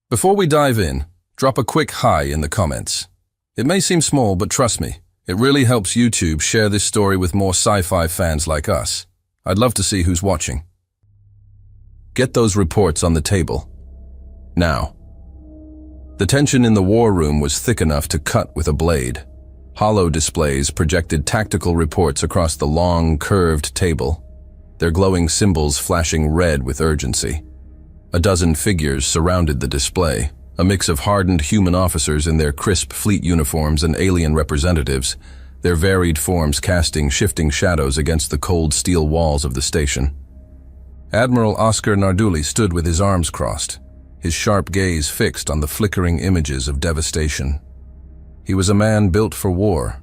Before we dive in, drop a quick hi in the comments. It may seem small, but trust me, it really helps YouTube share this story with more sci-fi fans like us. I'd love to see who's watching. Get those reports on the table. Now. The tension in the war room was thick enough to cut with a blade. Hollow displays projected tactical reports across the long, curved table, their glowing symbols flashing red with urgency. A dozen figures surrounded the display, a mix of hardened human officers in their crisp fleet uniforms and alien representatives, their varied forms casting shifting shadows against the cold steel walls of the station. Admiral Oscar Narduli stood with his arms crossed, his sharp gaze fixed on the flickering images of devastation. He was a man built for war,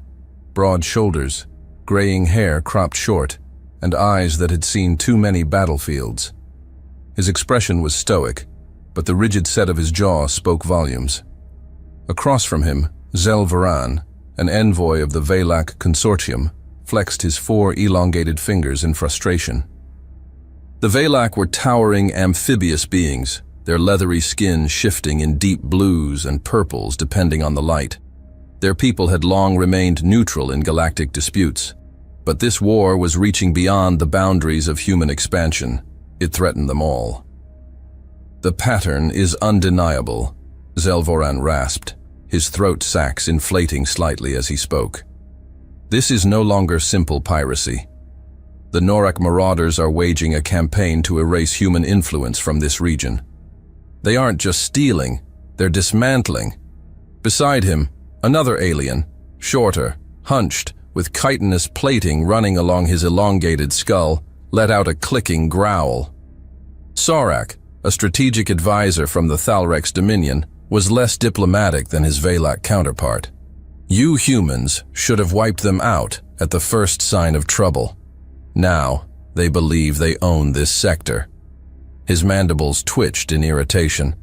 broad shoulders, graying hair cropped short, and eyes that had seen too many battlefields. His expression was stoic, but the rigid set of his jaw spoke volumes. Across from him, Zel Varan, an envoy of the Velak Consortium, flexed his 4 elongated fingers in frustration. The Velak were towering amphibious beings, their leathery skin shifting in deep blues and purples depending on the light. Their people had long remained neutral in galactic disputes, but this war was reaching beyond the boundaries of human expansion. It threatened them all. The pattern is undeniable, Zelvoran rasped, his throat sacs inflating slightly as he spoke. This is no longer simple piracy. The Norak marauders are waging a campaign to erase human influence from this region. They aren't just stealing, they're dismantling. Beside him, another alien, shorter, hunched, with chitinous plating running along his elongated skull, let out a clicking growl. Sorak, a strategic advisor from the Thalrex Dominion, was less diplomatic than his Velak counterpart. You humans should have wiped them out at the first sign of trouble. Now, they believe they own this sector. His mandibles twitched in irritation.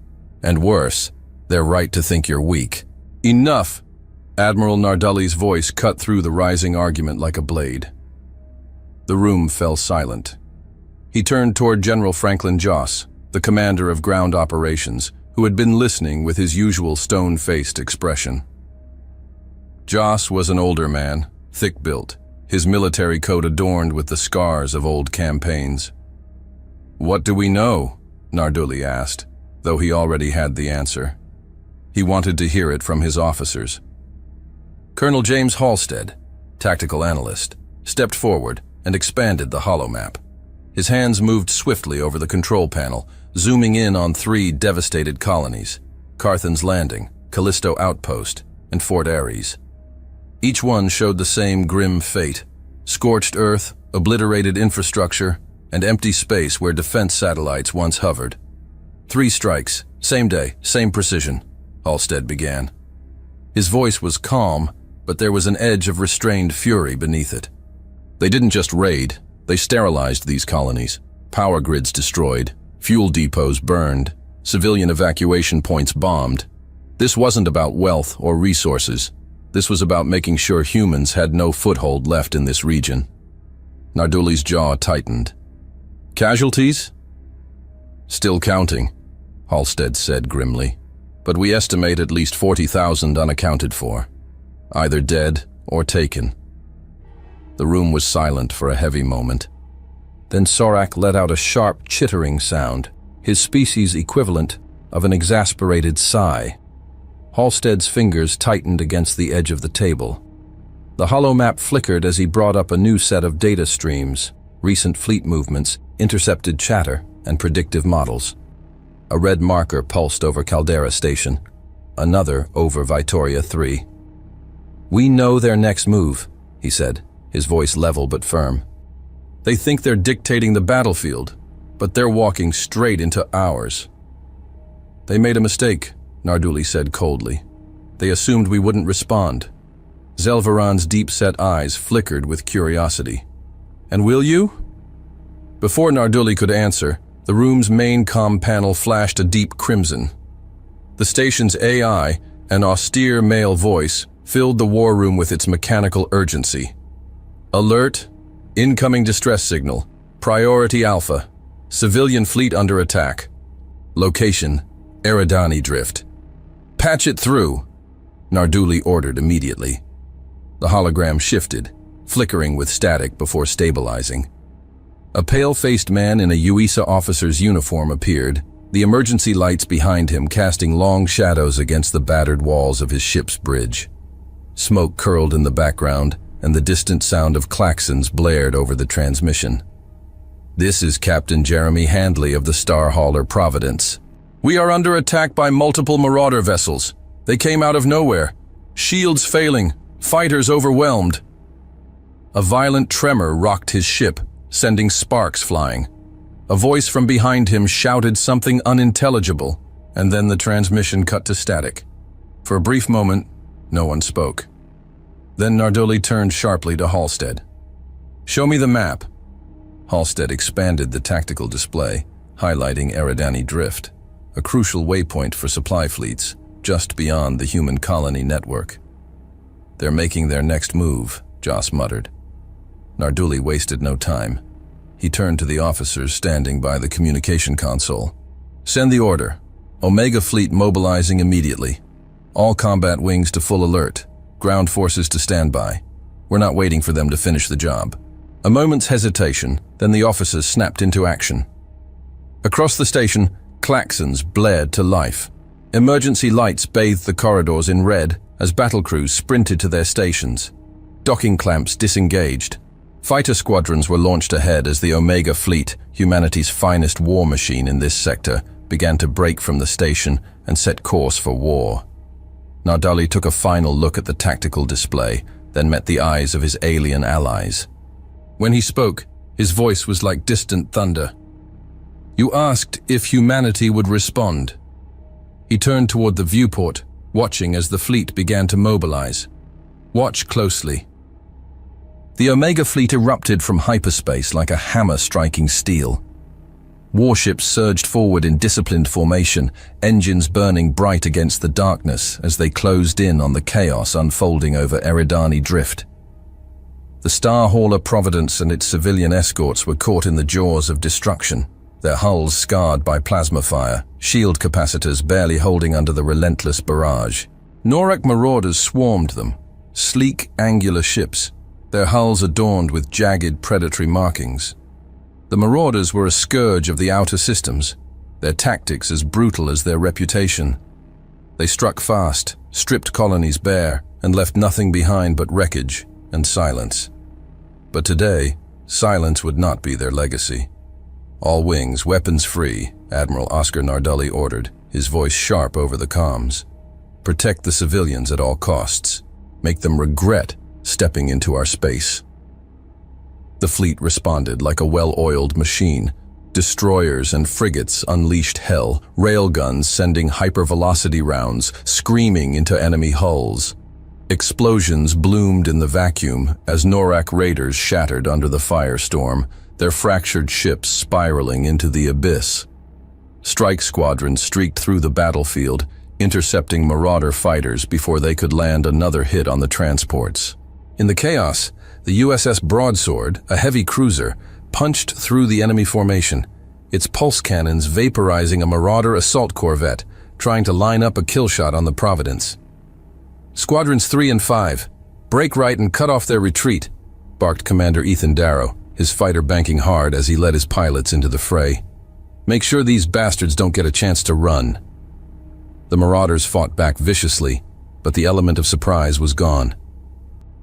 And worse, they're right to think you're weak. Enough! Admiral Narduli's voice cut through the rising argument like a blade. The room fell silent. He turned toward General Franklin Joss, the commander of ground operations, who had been listening with his usual stone-faced expression. Joss was an older man, thick-built, his military coat adorned with the scars of old campaigns. "What do we know?" Narduli asked, though he already had the answer. He wanted to hear it from his officers. Colonel James Halstead, tactical analyst, stepped forward and expanded the holomap. His hands moved swiftly over the control panel, zooming in on 3 devastated colonies: Carthan's Landing, Callisto Outpost, and Fort Ares. Each one showed the same grim fate: scorched earth, obliterated infrastructure, and empty space where defense satellites once hovered. 3 strikes, same day, same precision, Halstead began. His voice was calm, but there was an edge of restrained fury beneath it. They didn't just raid, they sterilized these colonies. Power grids destroyed, fuel depots burned, civilian evacuation points bombed. This wasn't about wealth or resources. This was about making sure humans had no foothold left in this region. Narduli's jaw tightened. Casualties? Still counting, Halstead said grimly. But we estimate at least 40,000 unaccounted for, either dead or taken. The room was silent for a heavy moment. Then Sorak let out a sharp, chittering sound, his species equivalent of an exasperated sigh. Halstead's fingers tightened against the edge of the table. The holomap flickered as he brought up a new set of data streams, recent fleet movements, intercepted chatter, and predictive models. A red marker pulsed over Caldera Station, another over Vitoria 3. "We know their next move," he said, his voice level but firm. "They think they're dictating the battlefield, but they're walking straight into ours." "They made a mistake," Narduli said coldly. "They assumed we wouldn't respond." Zelvaran's deep-set eyes flickered with curiosity. "And will you?" Before Narduli could answer, the room's main comm panel flashed a deep crimson. The station's AI, an austere male voice, filled the war room with its mechanical urgency. "Alert! Incoming distress signal. Priority Alpha. Civilian fleet under attack. Location: Eridani drift. Patch it through, Narduli ordered immediately. The hologram shifted, flickering with static before stabilizing. A pale-faced man in a UESA officer's uniform appeared, the emergency lights behind him casting long shadows against the battered walls of his ship's bridge. Smoke curled in the background, and the distant sound of klaxons blared over the transmission. "This is Captain Jeremy Handley of the Star Hauler Providence. We are under attack by multiple marauder vessels. They came out of nowhere. Shields failing, fighters overwhelmed." A violent tremor rocked his ship, sending sparks flying. A voice from behind him shouted something unintelligible, and then the transmission cut to static. For a brief moment, no one spoke. Then Narduli turned sharply to Halstead. "Show me the map." Halstead expanded the tactical display, highlighting Eridani Drift, a crucial waypoint for supply fleets, just beyond the human colony network. "They're making their next move," Joss muttered. Narduli wasted no time. He turned to the officers standing by the communication console. "Send the order. Omega Fleet mobilizing immediately. All combat wings to full alert. Ground forces to stand by. We're not waiting for them to finish the job." A moment's hesitation, then the officers snapped into action. Across the station, klaxons blared to life. Emergency lights bathed the corridors in red as battle crews sprinted to their stations. Docking clamps disengaged. Fighter squadrons were launched ahead as the Omega Fleet, humanity's finest war machine in this sector, began to break from the station and set course for war. Narduli took a final look at the tactical display, then met the eyes of his alien allies. When he spoke, his voice was like distant thunder. "You asked if humanity would respond." He turned toward the viewport, watching as the fleet began to mobilize. "Watch closely." The Omega Fleet erupted from hyperspace like a hammer striking steel. Warships surged forward in disciplined formation, engines burning bright against the darkness as they closed in on the chaos unfolding over Eridani Drift. The Star Hauler Providence and its civilian escorts were caught in the jaws of destruction, their hulls scarred by plasma fire, shield capacitors barely holding under the relentless barrage. Norak marauders swarmed them, sleek, angular ships, their hulls adorned with jagged predatory markings. The marauders were a scourge of the outer systems, their tactics as brutal as their reputation. They struck fast, stripped colonies bare, and left nothing behind but wreckage and silence. But today, silence would not be their legacy. "All wings, weapons free," Admiral Oscar Narduli ordered, his voice sharp over the comms. "Protect the civilians at all costs. Make them regret stepping into our space." The fleet responded like a well-oiled machine. Destroyers and frigates unleashed hell, railguns sending hypervelocity rounds, screaming into enemy hulls. Explosions bloomed in the vacuum as Norak raiders shattered under the firestorm, their fractured ships spiraling into the abyss. Strike squadrons streaked through the battlefield, intercepting marauder fighters before they could land another hit on the transports. In the chaos, the USS Broadsword, a heavy cruiser, punched through the enemy formation, its pulse cannons vaporizing a marauder assault corvette, trying to line up a kill shot on the Providence. "Squadrons 3 and 5, break right and cut off their retreat," barked Commander Ethan Darrow, his fighter banking hard as he led his pilots into the fray. "Make sure these bastards don't get a chance to run." The marauders fought back viciously, but the element of surprise was gone.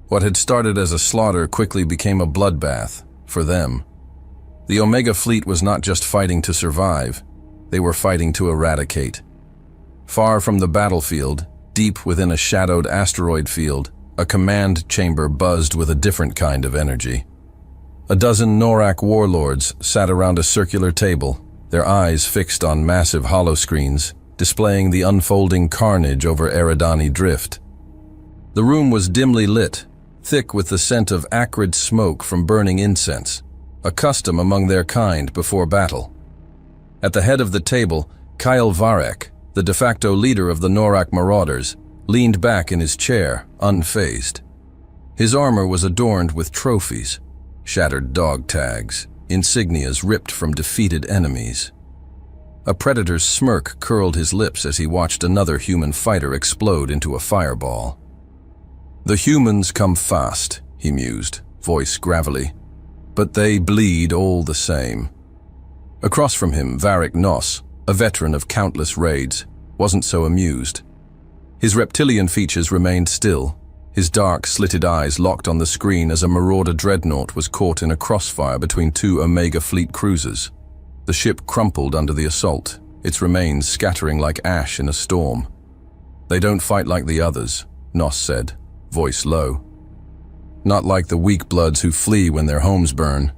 What had started as a slaughter quickly became a bloodbath, for them. The Omega Fleet was not just fighting to survive, they were fighting to eradicate. Far from the battlefield, deep within a shadowed asteroid field, a command chamber buzzed with a different kind of energy. A dozen Norak warlords sat around a circular table, their eyes fixed on massive holoscreens, displaying the unfolding carnage over Eridani Drift. The room was dimly lit, thick with the scent of acrid smoke from burning incense, a custom among their kind before battle. At the head of the table, Kyle Varek, the de facto leader of the Norak Marauders, leaned back in his chair, unfazed. His armor was adorned with trophies, shattered dog tags, insignias ripped from defeated enemies. A predator's smirk curled his lips as he watched another human fighter explode into a fireball. "The humans come fast," he mused, voice gravelly, "but they bleed all the same." Across from him, Varric Nos, a veteran of countless raids, wasn't so amused. His reptilian features remained still, his dark, slitted eyes locked on the screen as a marauder dreadnought was caught in a crossfire between two Omega Fleet cruisers. The ship crumpled under the assault, its remains scattering like ash in a storm. "They don't fight like the others," Nos said, voice low. "Not like the weak bloods who flee when their homes burn."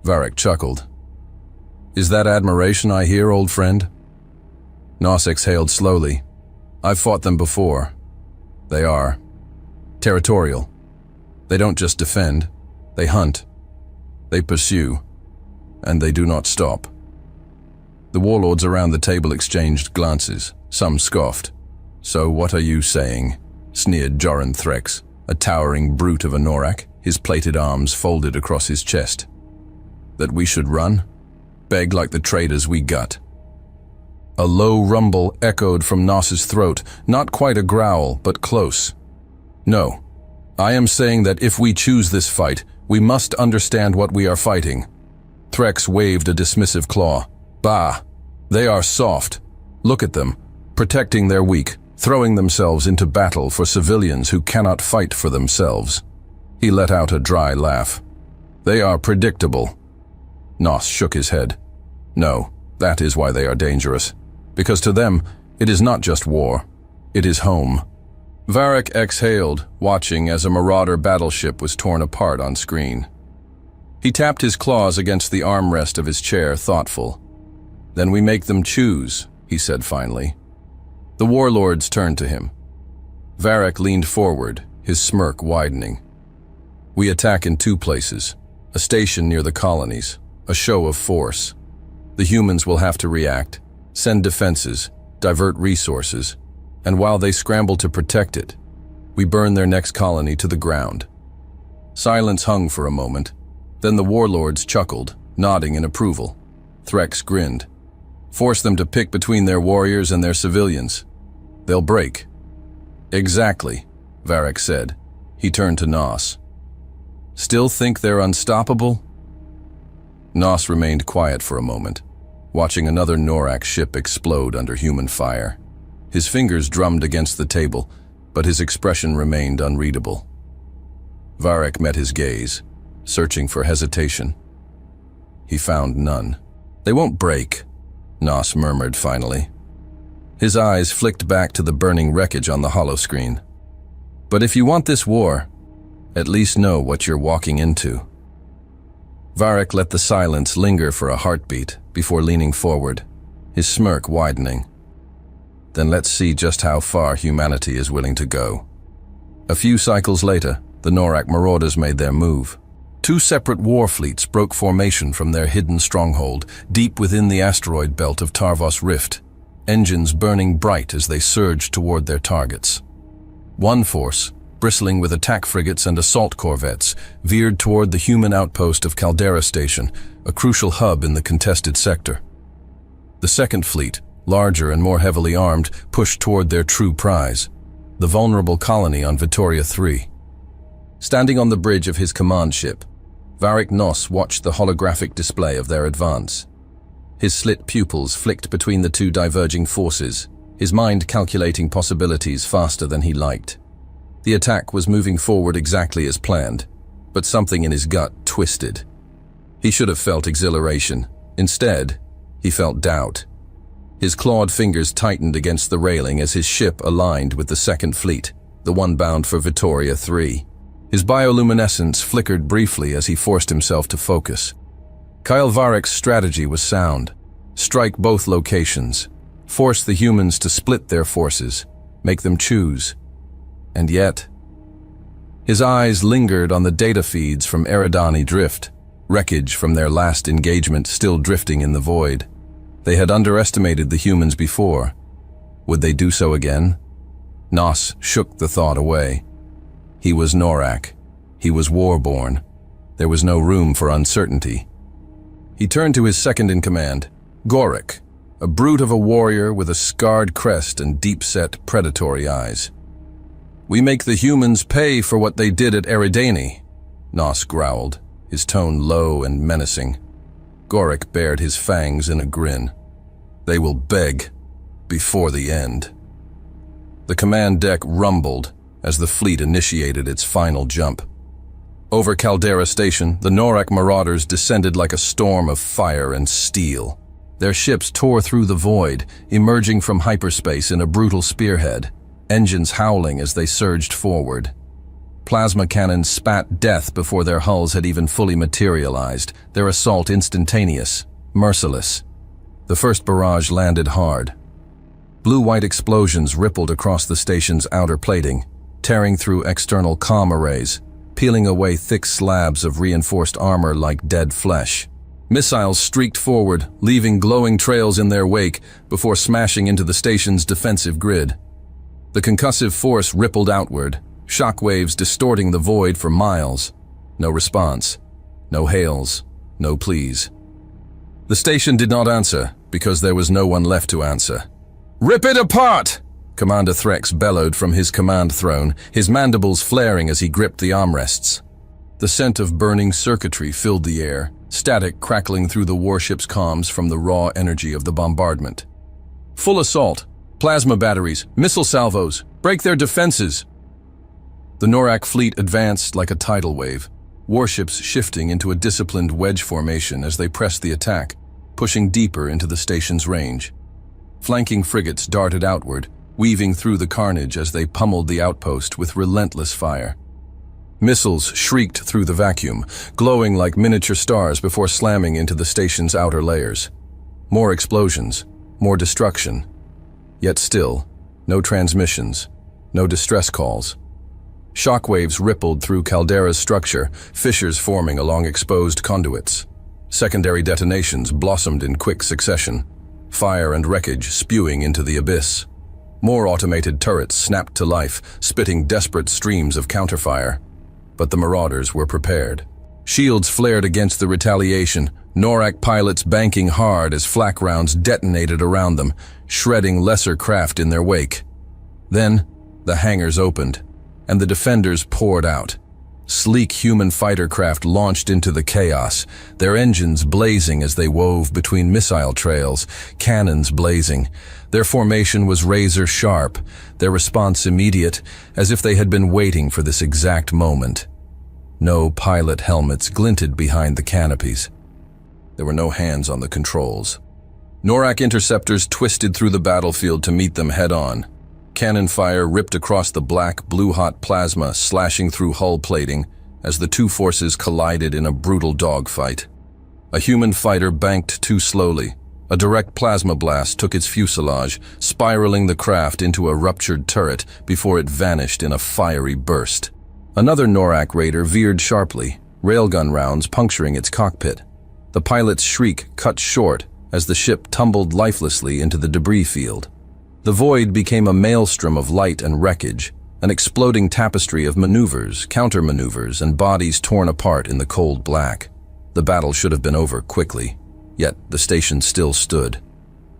Varric chuckled. "Is that admiration I hear, old friend?" Nos exhaled slowly. "I've fought them before. They are territorial. They don't just defend, they hunt, they pursue, and they do not stop." The warlords around the table exchanged glances. Some scoffed. "So what are you saying?" sneered Joran Threx, a towering brute of a Norak, his plated arms folded across his chest. "That we should run? Beg like the traitors we got?" A low rumble echoed from Nos's throat, not quite a growl, but close. "No. I am saying that if we choose this fight, we must understand what we are fighting." Threx waved a dismissive claw. "Bah! They are soft. Look at them, protecting their weak, throwing themselves into battle for civilians who cannot fight for themselves." He let out a dry laugh. "They are predictable." Nos shook his head. "No, that is why they are dangerous. Because to them, it is not just war. It is home." Varric exhaled, watching as a marauder battleship was torn apart on screen. He tapped his claws against the armrest of his chair, thoughtful. "Then we make them choose," he said finally. The warlords turned to him. Varric leaned forward, his smirk widening. "We attack in two places, a station near the colonies, a show of force. The humans will have to react, send defenses, divert resources, and while they scramble to protect it, we burn their next colony to the ground." Silence hung for a moment. Then the warlords chuckled, nodding in approval. Threx grinned. "Force them to pick between their warriors and their civilians. They'll break." "Exactly," Varric said. He turned to Nos. "Still think they're unstoppable?" Nos remained quiet for a moment, watching another Norak ship explode under human fire. His fingers drummed against the table, but his expression remained unreadable. Varric met his gaze, searching for hesitation. He found none. "They won't break," Nos murmured finally. His eyes flicked back to the burning wreckage on the holoscreen. "But if you want this war, at least know what you're walking into." Varric let the silence linger for a heartbeat before leaning forward, his smirk widening. "Then let's see just how far humanity is willing to go." A few cycles later, the Norak marauders made their move. Two separate war fleets broke formation from their hidden stronghold, deep within the asteroid belt of Tarvos Rift, engines burning bright as they surged toward their targets. One force, bristling with attack frigates and assault corvettes, veered toward the human outpost of Caldera Station, a crucial hub in the contested sector. The second fleet, larger and more heavily armed, pushed toward their true prize, the vulnerable colony on Vitoria 3. Standing on the bridge of his command ship, Varric Nos watched the holographic display of their advance. His slit pupils flicked between the two diverging forces, his mind calculating possibilities faster than he liked. The attack was moving forward exactly as planned, but something in his gut twisted. He should have felt exhilaration. Instead, he felt doubt. His clawed fingers tightened against the railing as his ship aligned with the second fleet, the one bound for Vitoria 3. His bioluminescence flickered briefly as he forced himself to focus. Kyle Varric's strategy was sound. Strike both locations. Force the humans to split their forces. Make them choose. And yet, his eyes lingered on the data feeds from Eridani Drift, wreckage from their last engagement still drifting in the void. They had underestimated the humans before. Would they do so again? Nos shook the thought away. He was Norak. He was warborn. There was no room for uncertainty. He turned to his second-in-command, Gorik, a brute of a warrior with a scarred crest and deep-set predatory eyes. "We make the humans pay for what they did at Eridani," Nos growled, his tone low and menacing. Gorik bared his fangs in a grin. "They will beg before the end." The command deck rumbled as the fleet initiated its final jump. Over Caldera Station, the Norak marauders descended like a storm of fire and steel. Their ships tore through the void, emerging from hyperspace in a brutal spearhead, engines howling as they surged forward. Plasma cannons spat death before their hulls had even fully materialized, their assault instantaneous, merciless. The first barrage landed hard. Blue-white explosions rippled across the station's outer plating, tearing through external comm arrays, peeling away thick slabs of reinforced armor like dead flesh. Missiles streaked forward, leaving glowing trails in their wake before smashing into the station's defensive grid. The concussive force rippled outward, shockwaves distorting the void for miles. No response. No hails. No pleas. The station did not answer, because there was no one left to answer. "Rip it apart!" Commander Threx bellowed from his command throne, his mandibles flaring as he gripped the armrests. The scent of burning circuitry filled the air, static crackling through the warship's comms from the raw energy of the bombardment. "Full assault! Plasma batteries! Missile salvos! Break their defenses!" The Norak fleet advanced like a tidal wave, warships shifting into a disciplined wedge formation as they pressed the attack, pushing deeper into the station's range. Flanking frigates darted outward, weaving through the carnage as they pummeled the outpost with relentless fire. Missiles shrieked through the vacuum, glowing like miniature stars before slamming into the station's outer layers. More explosions, more destruction. Yet still, no transmissions, no distress calls. Shockwaves rippled through Caldera's structure, fissures forming along exposed conduits. Secondary detonations blossomed in quick succession, fire and wreckage spewing into the abyss. More automated turrets snapped to life, spitting desperate streams of counterfire. But the marauders were prepared. Shields flared against the retaliation, Norak pilots banking hard as flak rounds detonated around them, shredding lesser craft in their wake. Then, the hangars opened, and the defenders poured out. Sleek human fighter craft launched into the chaos, their engines blazing as they wove between missile trails, cannons blazing. Their formation was razor sharp, their response immediate, as if they had been waiting for this exact moment. No pilot helmets glinted behind the canopies. There were no hands on the controls. Norak interceptors twisted through the battlefield to meet them head-on. Cannon fire ripped across the black, blue-hot plasma, slashing through hull plating as the two forces collided in a brutal dogfight. A human fighter banked too slowly. A direct plasma blast took its fuselage, spiraling the craft into a ruptured turret before it vanished in a fiery burst. Another Norak raider veered sharply, railgun rounds puncturing its cockpit. The pilot's shriek cut short as the ship tumbled lifelessly into the debris field. The void became a maelstrom of light and wreckage, an exploding tapestry of maneuvers, counter-maneuvers, and bodies torn apart in the cold black. The battle should have been over quickly, yet the station still stood.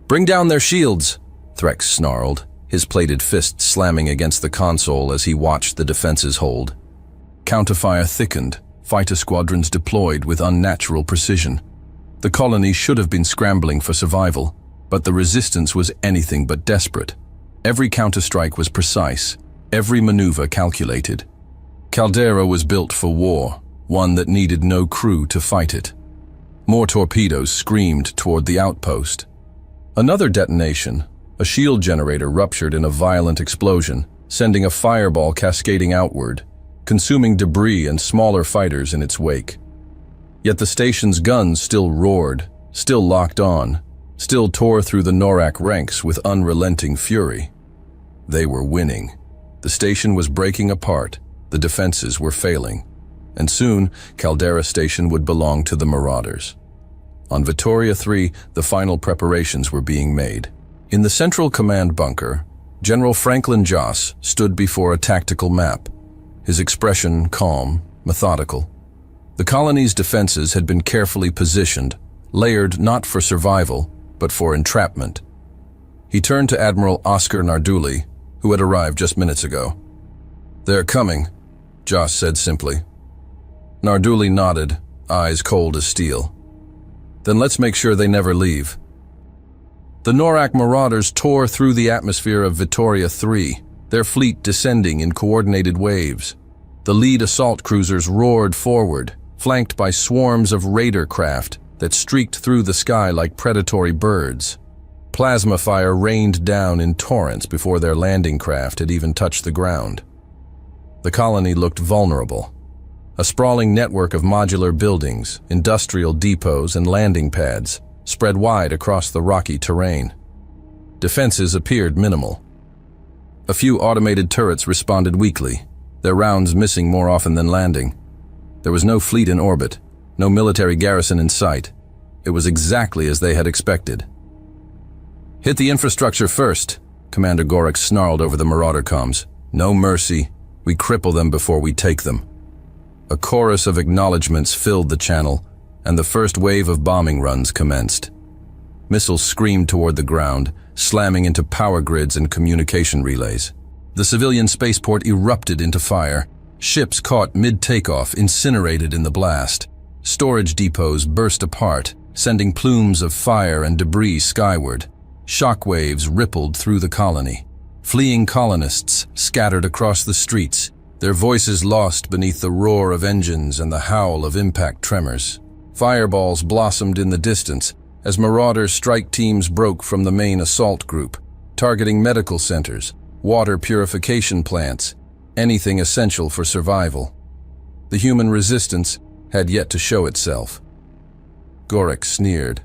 "Bring down their shields," Threx snarled, his plated fist slamming against the console as he watched the defenses hold. Counterfire thickened, fighter squadrons deployed with unnatural precision. The colony should have been scrambling for survival, but the resistance was anything but desperate. Every counterstrike was precise, every maneuver calculated. Caldera was built for war, one that needed no crew to fight it. More torpedoes screamed toward the outpost. Another detonation, a shield generator ruptured in a violent explosion, sending a fireball cascading outward, consuming debris and smaller fighters in its wake. Yet the station's guns still roared, still locked on, still tore through the Norak ranks with unrelenting fury. They were winning. The station was breaking apart, the defenses were failing, and soon Caldera Station would belong to the Marauders. On Vittoria 3, the final preparations were being made. In the central command bunker, General Franklin Joss stood before a tactical map, his expression calm, methodical. The colony's defenses had been carefully positioned, layered not for survival, but for entrapment. He turned to Admiral Oscar Narduli, who had arrived just minutes ago. "They're coming," Joss said simply. Narduli nodded, eyes cold as steel. "Then let's make sure they never leave." The Norak marauders tore through the atmosphere of Vittoria 3, their fleet descending in coordinated waves. The lead assault cruisers roared forward, flanked by swarms of raider craft that streaked through the sky like predatory birds. Plasma fire rained down in torrents before their landing craft had even touched the ground. The colony looked vulnerable. A sprawling network of modular buildings, industrial depots, and landing pads spread wide across the rocky terrain. Defenses appeared minimal. A few automated turrets responded weakly, their rounds missing more often than landing. There was no fleet in orbit, no military garrison in sight. It was exactly as they had expected. "Hit the infrastructure first," Commander Gorik snarled over the marauder comms. "No mercy. We cripple them before we take them." A chorus of acknowledgements filled the channel, and the first wave of bombing runs commenced. Missiles screamed toward the ground, slamming into power grids and communication relays. The civilian spaceport erupted into fire. Ships caught mid-takeoff, incinerated in the blast. Storage depots burst apart, sending plumes of fire and debris skyward. Shockwaves rippled through the colony. Fleeing colonists scattered across the streets, their voices lost beneath the roar of engines and the howl of impact tremors. Fireballs blossomed in the distance as Marauder strike teams broke from the main assault group, targeting medical centers, water purification plants, anything essential for survival. The human resistance had yet to show itself. Gorik sneered.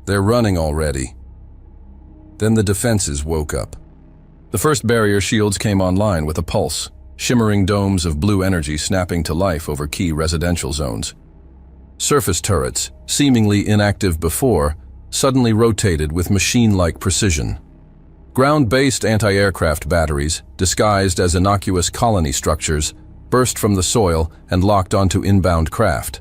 "They're running already." Then the defenses woke up. The first barrier shields came online with a pulse, shimmering domes of blue energy snapping to life over key residential zones. Surface turrets, seemingly inactive before, suddenly rotated with machine-like precision. Ground-based anti-aircraft batteries, disguised as innocuous colony structures, burst from the soil and locked onto inbound craft.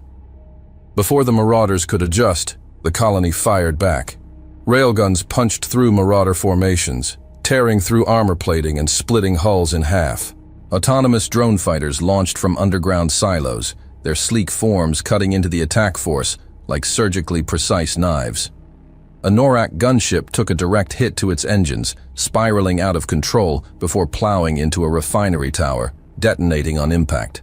Before the marauders could adjust, the colony fired back. Railguns punched through marauder formations, tearing through armor plating and splitting hulls in half. Autonomous drone fighters launched from underground silos, their sleek forms cutting into the attack force like surgically precise knives. A Norak gunship took a direct hit to its engines, spiraling out of control before plowing into a refinery tower, detonating on impact.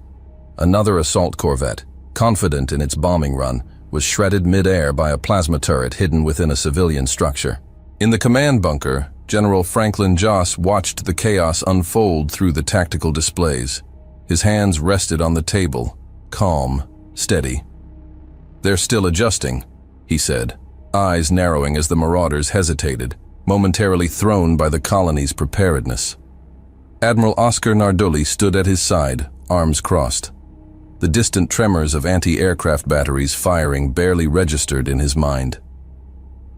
Another assault corvette, confident in its bombing run, was shredded mid-air by a plasma turret hidden within a civilian structure. In the command bunker, General Franklin Joss watched the chaos unfold through the tactical displays. His hands rested on the table, calm, steady. "They're still adjusting," he said, eyes narrowing as the marauders hesitated, momentarily thrown by the colony's preparedness. Admiral Oscar Narduli stood at his side, arms crossed. The distant tremors of anti-aircraft batteries firing barely registered in his mind.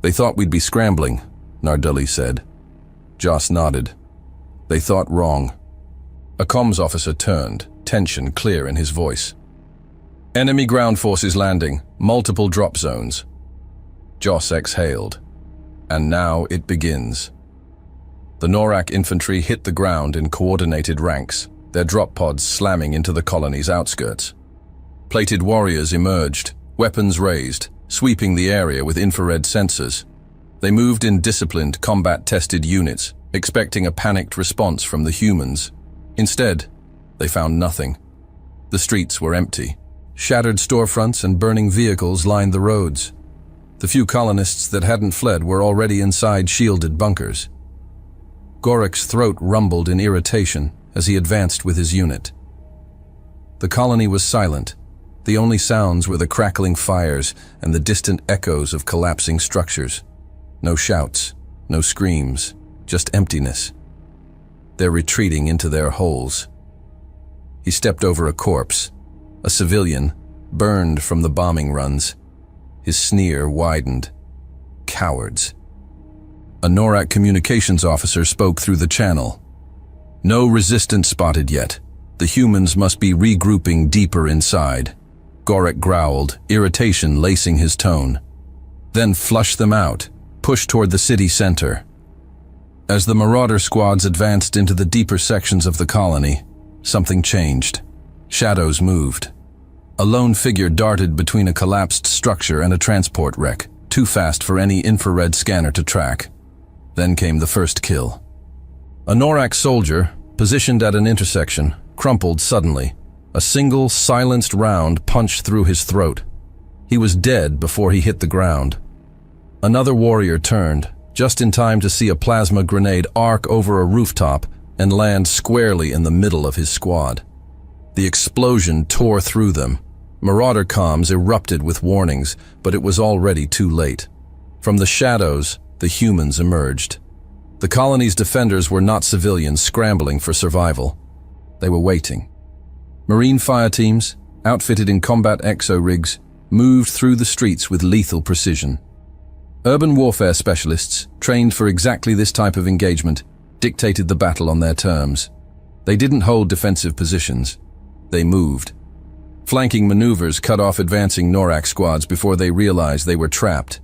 "They thought we'd be scrambling," Narduli said. Joss nodded. "They thought wrong." A comms officer turned, tension clear in his voice. "Enemy ground forces landing, multiple drop zones." Joss exhaled. "And now it begins." The Norak infantry hit the ground in coordinated ranks, their drop pods slamming into the colony's outskirts. Plated warriors emerged, weapons raised, sweeping the area with infrared sensors. They moved in disciplined, combat-tested units, expecting a panicked response from the humans. Instead, they found nothing. The streets were empty. Shattered storefronts and burning vehicles lined the roads. The few colonists that hadn't fled were already inside shielded bunkers. Gorik's throat rumbled in irritation as he advanced with his unit. The colony was silent. The only sounds were the crackling fires and the distant echoes of collapsing structures. No shouts, no screams, just emptiness. They're retreating into their holes. He stepped over a corpse, a civilian, burned from the bombing runs. His sneer widened. Cowards. A Norak communications officer spoke through the channel. "No resistance spotted yet. The humans must be regrouping deeper inside." Gorik growled, irritation lacing his tone. "Then flush them out. pushed toward the city center. As the marauder squads advanced into the deeper sections of the colony, something changed. Shadows moved. A lone figure darted between a collapsed structure and a transport wreck, too fast for any infrared scanner to track. Then came the first kill. A Norak soldier, positioned at an intersection, crumpled suddenly. A single, silenced round punched through his throat. He was dead before he hit the ground. Another warrior turned, just in time to see a plasma grenade arc over a rooftop and land squarely in the middle of his squad. The explosion tore through them. Marauder comms erupted with warnings, but it was already too late. From the shadows, the humans emerged. The colony's defenders were not civilians scrambling for survival. They were waiting. Marine fire teams, outfitted in combat exo-rigs, moved through the streets with lethal precision. Urban warfare specialists, trained for exactly this type of engagement, dictated the battle on their terms. They didn't hold defensive positions. They moved. Flanking maneuvers cut off advancing Norak squads before they realized they were trapped.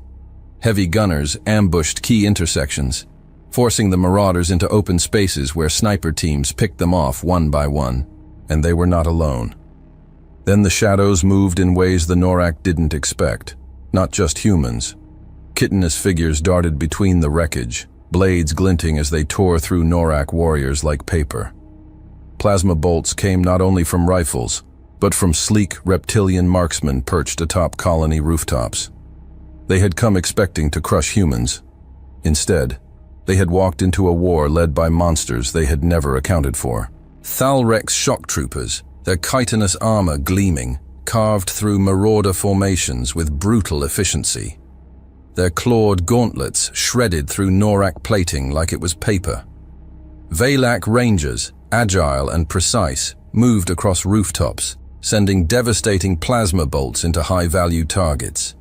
Heavy gunners ambushed key intersections, forcing the marauders into open spaces where sniper teams picked them off one by one. And they were not alone. Then the shadows moved in ways the Norak didn't expect. Not just humans. Chitinous figures darted between the wreckage, blades glinting as they tore through Norak warriors like paper. Plasma bolts came not only from rifles, but from sleek reptilian marksmen perched atop colony rooftops. They had come expecting to crush humans. Instead, they had walked into a war led by monsters they had never accounted for. Thalrex shock troopers, their chitinous armor gleaming, carved through marauder formations with brutal efficiency. Their clawed gauntlets shredded through Norak plating like it was paper. Valak rangers, agile and precise, moved across rooftops, sending devastating plasma bolts into high-value targets.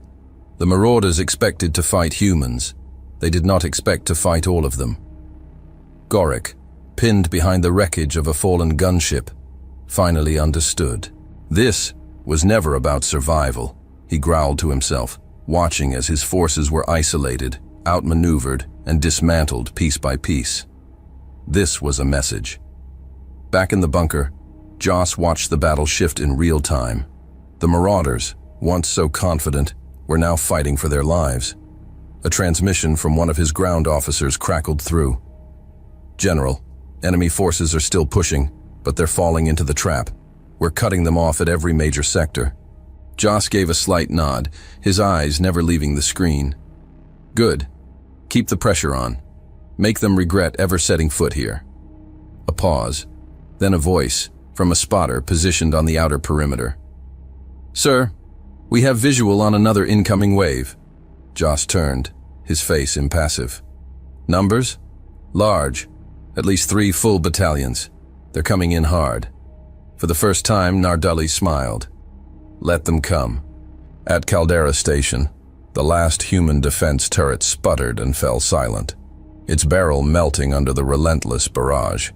The marauders expected to fight humans. They did not expect to fight all of them. Gorik, pinned behind the wreckage of a fallen gunship, finally understood. This was never about survival, he growled to himself, watching as his forces were isolated, outmaneuvered, and dismantled piece by piece. This was a message. Back in the bunker, Joss watched the battle shift in real time. The marauders, once so confident, were now fighting for their lives. A transmission from one of his ground officers crackled through. "General, enemy forces are still pushing, but they're falling into the trap. We're cutting them off at every major sector." Joss gave a slight nod, his eyes never leaving the screen. "Good. Keep the pressure on. Make them regret ever setting foot here." A pause, then a voice from a spotter positioned on the outer perimeter. "Sir, we have visual on another incoming wave." Joss turned, his face impassive. "Numbers? Large. At least 3 full battalions. They're coming in hard." For the first time, Nardulli smiled. "Let them come." At Caldera Station, the last human defense turret sputtered and fell silent, its barrel melting under the relentless barrage.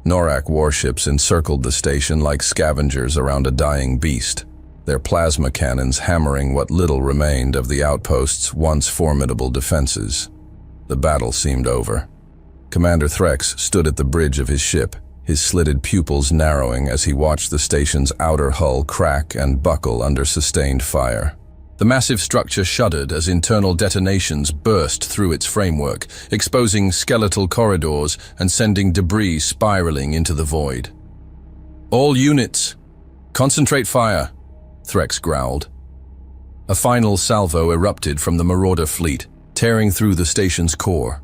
Norak warships encircled the station like scavengers around a dying beast, their plasma cannons hammering what little remained of the outpost's once formidable defenses. The battle seemed over. Commander Threx stood at the bridge of his ship, his slitted pupils narrowing as he watched the station's outer hull crack and buckle under sustained fire. The massive structure shuddered as internal detonations burst through its framework, exposing skeletal corridors and sending debris spiraling into the void. "All units, concentrate fire," Threx growled. A final salvo erupted from the marauder fleet, tearing through the station's core.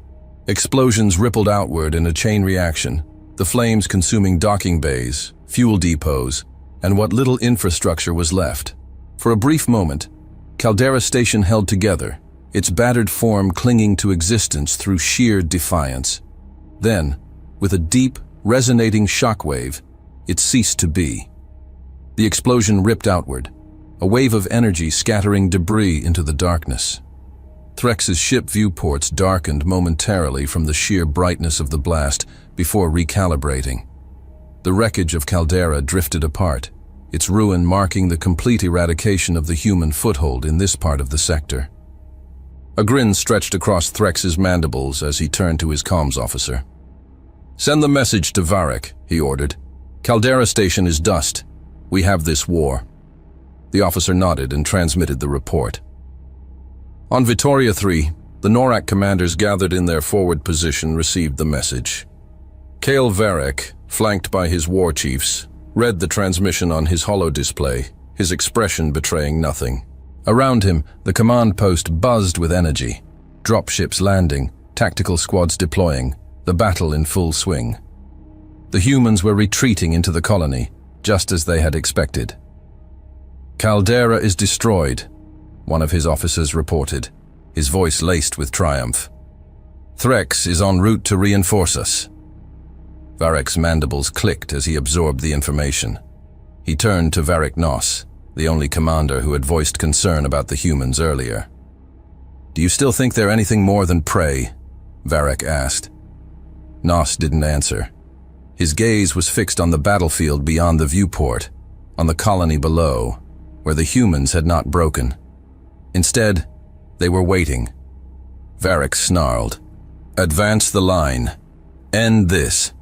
Explosions rippled outward in a chain reaction, the flames consuming docking bays, fuel depots, and what little infrastructure was left. For a brief moment, Caldera Station held together, its battered form clinging to existence through sheer defiance. Then, with a deep, resonating shockwave, it ceased to be. The explosion ripped outward, a wave of energy scattering debris into the darkness. Threx's ship viewports darkened momentarily from the sheer brightness of the blast before recalibrating. The wreckage of Caldera drifted apart, its ruin marking the complete eradication of the human foothold in this part of the sector. A grin stretched across Threx's mandibles as he turned to his comms officer. "Send the message to Varric," he ordered. "Caldera Station is dust. We have this war." The officer nodded and transmitted the report. On Vitoria 3, the Norak commanders gathered in their forward position received the message. Kale Varric, flanked by his war chiefs, read the transmission on his holo display, his expression betraying nothing. Around him, the command post buzzed with energy. Dropships landing, tactical squads deploying, the battle in full swing. The humans were retreating into the colony, just as they had expected. "Caldera is destroyed," one of his officers reported, his voice laced with triumph. "Threx is en route to reinforce us." Varric's mandibles clicked as he absorbed the information. He turned to Varric Nos, the only commander who had voiced concern about the humans earlier. "Do you still think they're anything more than prey?" Varric asked. Nos didn't answer. His gaze was fixed on the battlefield beyond the viewport, on the colony below, where the humans had not broken. Instead, they were waiting. Varric snarled, "Advance the line. End this."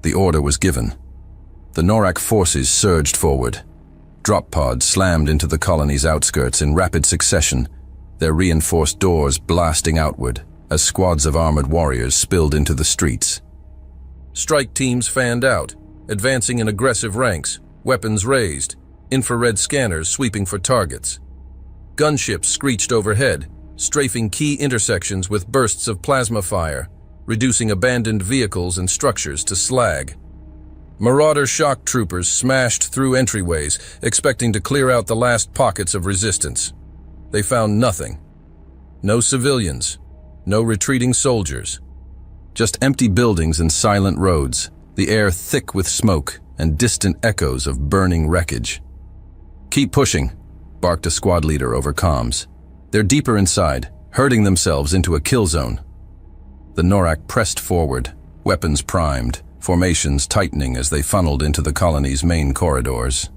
The order was given. The Norak forces surged forward. Drop pods slammed into the colony's outskirts in rapid succession, their reinforced doors blasting outward as squads of armored warriors spilled into the streets. Strike teams fanned out, advancing in aggressive ranks, weapons raised, infrared scanners sweeping for targets. Gunships screeched overhead, strafing key intersections with bursts of plasma fire, reducing abandoned vehicles and structures to slag. Marauder shock troopers smashed through entryways, expecting to clear out the last pockets of resistance. They found nothing. No civilians, no retreating soldiers. Just empty buildings and silent roads, the air thick with smoke and distant echoes of burning wreckage. "Keep pushing," barked a squad leader over comms. "They're deeper inside, herding themselves into a kill zone." The Norak pressed forward, weapons primed, formations tightening as they funneled into the colony's main corridors.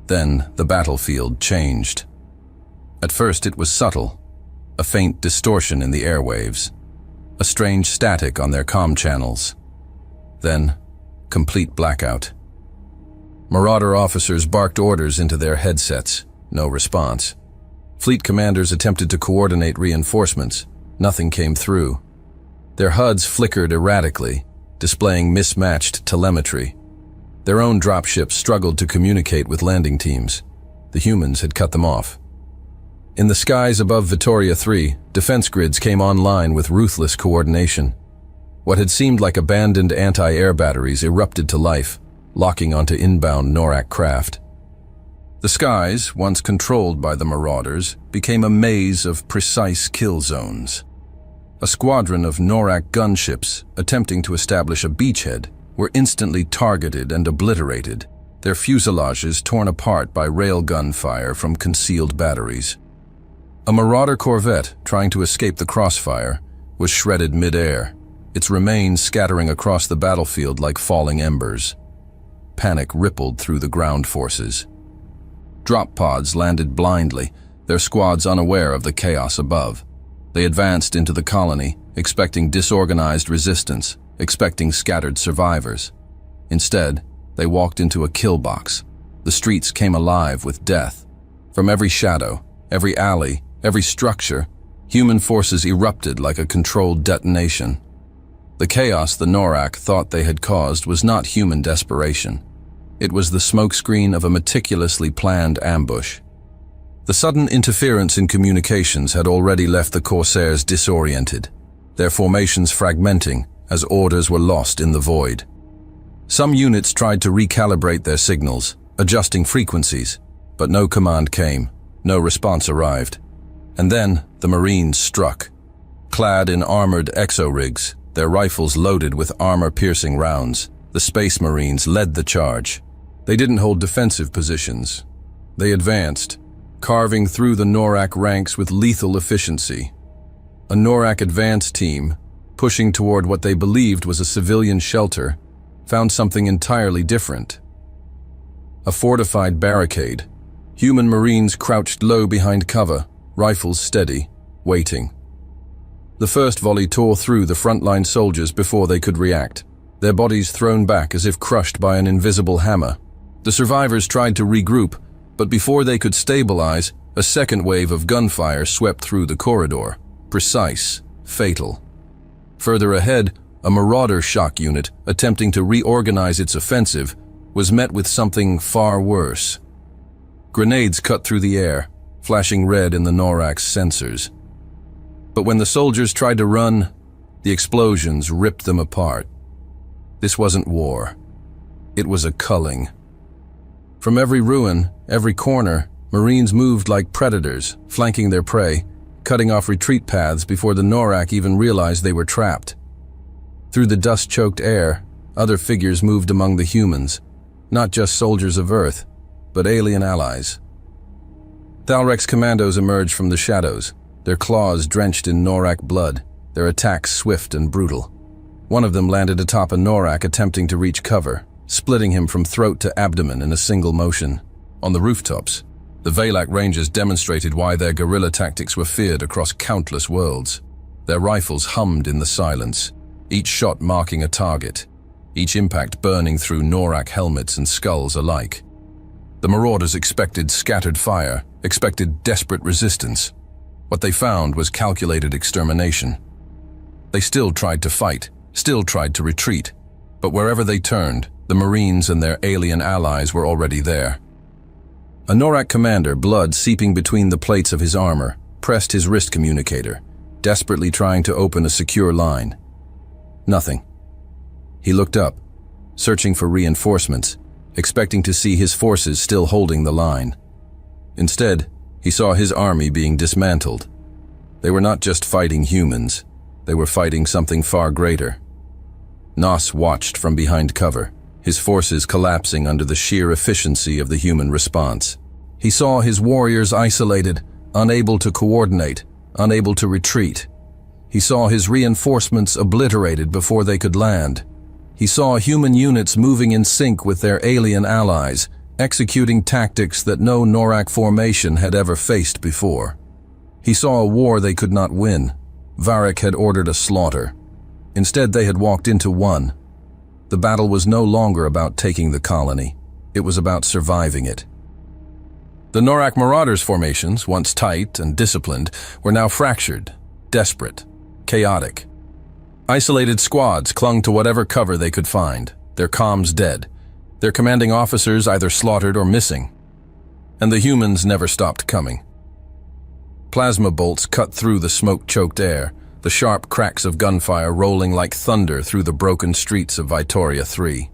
Then the battlefield changed. At first it was subtle, a faint distortion in the airwaves, a strange static on their comm channels. Then, complete blackout. Marauder officers barked orders into their headsets, no response. Fleet commanders attempted to coordinate reinforcements, nothing came through. Their HUDs flickered erratically, displaying mismatched telemetry. Their own dropships struggled to communicate with landing teams. The humans had cut them off. In the skies above Vitoria 3, defense grids came online with ruthless coordination. What had seemed like abandoned anti-air batteries erupted to life, locking onto inbound Norak craft. The skies, once controlled by the Marauders, became a maze of precise kill zones. A squadron of Norak gunships, attempting to establish a beachhead, were instantly targeted and obliterated, their fuselages torn apart by railgun fire from concealed batteries. A Marauder corvette, trying to escape the crossfire, was shredded mid-air, its remains scattering across the battlefield like falling embers. Panic rippled through the ground forces. Drop pods landed blindly, their squads unaware of the chaos above. They advanced into the colony, expecting disorganized resistance, expecting scattered survivors. Instead, they walked into a kill box. The streets came alive with death. From every shadow, every alley, every structure, human forces erupted like a controlled detonation. The chaos the Norak thought they had caused was not human desperation. It was the smokescreen of a meticulously planned ambush. The sudden interference in communications had already left the Corsairs disoriented, their formations fragmenting as orders were lost in the void. Some units tried to recalibrate their signals, adjusting frequencies, but no command came, no response arrived. And then the Marines struck. Clad in armored exo-rigs, their rifles loaded with armor-piercing rounds, the Space Marines led the charge. They didn't hold defensive positions. They advanced, carving through the Norak ranks with lethal efficiency. A Norak advance team, pushing toward what they believed was a civilian shelter, found something entirely different. A fortified barricade. Human Marines crouched low behind cover, rifles steady, waiting. The first volley tore through the frontline soldiers before they could react, their bodies thrown back as if crushed by an invisible hammer. The survivors tried to regroup, but before they could stabilize, a second wave of gunfire swept through the corridor, precise, fatal. Further ahead, a Marauder shock unit, attempting to reorganize its offensive, was met with something far worse. Grenades cut through the air, flashing red in the NORAC's sensors. But when the soldiers tried to run, the explosions ripped them apart. This wasn't war. It was a culling. From every ruin, every corner, Marines moved like predators, flanking their prey, cutting off retreat paths before the NORAC even realized they were trapped. Through the dust-choked air, other figures moved among the humans, not just soldiers of Earth, but alien allies. Thalrek's commandos emerged from the shadows, their claws drenched in NORAC blood, their attacks swift and brutal. One of them landed atop a NORAC attempting to reach cover, splitting him from throat to abdomen in a single motion. On the rooftops, the Valak Rangers demonstrated why their guerrilla tactics were feared across countless worlds. Their rifles hummed in the silence, each shot marking a target, each impact burning through NORAC helmets and skulls alike. The Marauders expected scattered fire, expected desperate resistance. What they found was calculated extermination. They still tried to fight, still tried to retreat, but wherever they turned, the Marines and their alien allies were already there. A NORAC commander, blood seeping between the plates of his armor, pressed his wrist communicator, desperately trying to open a secure line. Nothing. He looked up, searching for reinforcements, expecting to see his forces still holding the line. Instead, he saw his army being dismantled. They were not just fighting humans, they were fighting something far greater. Nos watched from behind cover, his forces collapsing under the sheer efficiency of the human response. He saw his warriors isolated, unable to coordinate, unable to retreat. He saw his reinforcements obliterated before they could land. He saw human units moving in sync with their alien allies, executing tactics that no NORAC formation had ever faced before. He saw a war they could not win. Varric had ordered a slaughter. Instead, they had walked into one. The battle was no longer about taking the colony. It was about surviving it. The NORAC Marauders formations, once tight and disciplined, were now fractured, desperate, chaotic. Isolated squads clung to whatever cover they could find, their comms dead, their commanding officers either slaughtered or missing. And the humans never stopped coming. Plasma bolts cut through the smoke-choked air, the sharp cracks of gunfire rolling like thunder through the broken streets of Vitoria 3.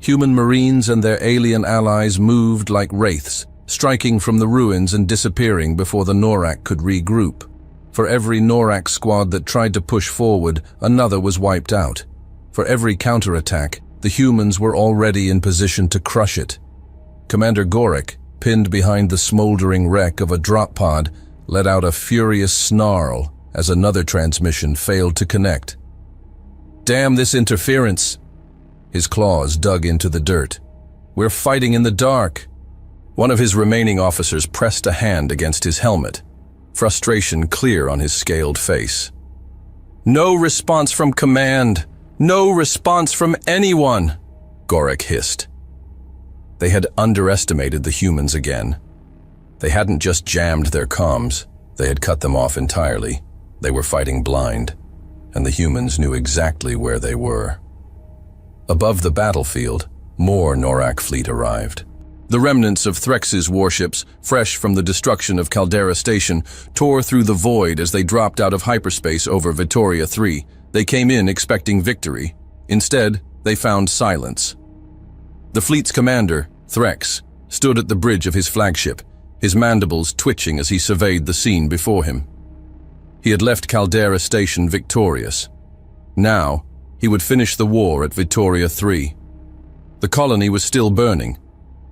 Human Marines and their alien allies moved like wraiths, striking from the ruins and disappearing before the NORAC could regroup. For every NORAC squad that tried to push forward, another was wiped out. For every counterattack, the humans were already in position to crush it. Commander Gorik, pinned behind the smoldering wreck of a drop pod, let out a furious snarl as another transmission failed to connect. "Damn this interference!" His claws dug into the dirt. "We're fighting in the dark." One of his remaining officers pressed a hand against his helmet, frustration clear on his scaled face. "No response from command! No response from anyone!" Gorik hissed. They had underestimated the humans again. They hadn't just jammed their comms, they had cut them off entirely. They were fighting blind, and the humans knew exactly where they were. Above the battlefield, more NORAC fleet arrived. The remnants of Threx's warships, fresh from the destruction of Caldera Station, tore through the void as they dropped out of hyperspace over Vitoria 3. They came in expecting victory. Instead, they found silence. The fleet's commander, Threx, stood at the bridge of his flagship, his mandibles twitching as he surveyed the scene before him. He had left Caldera Station victorious. Now, he would finish the war at Vitoria 3. The colony was still burning.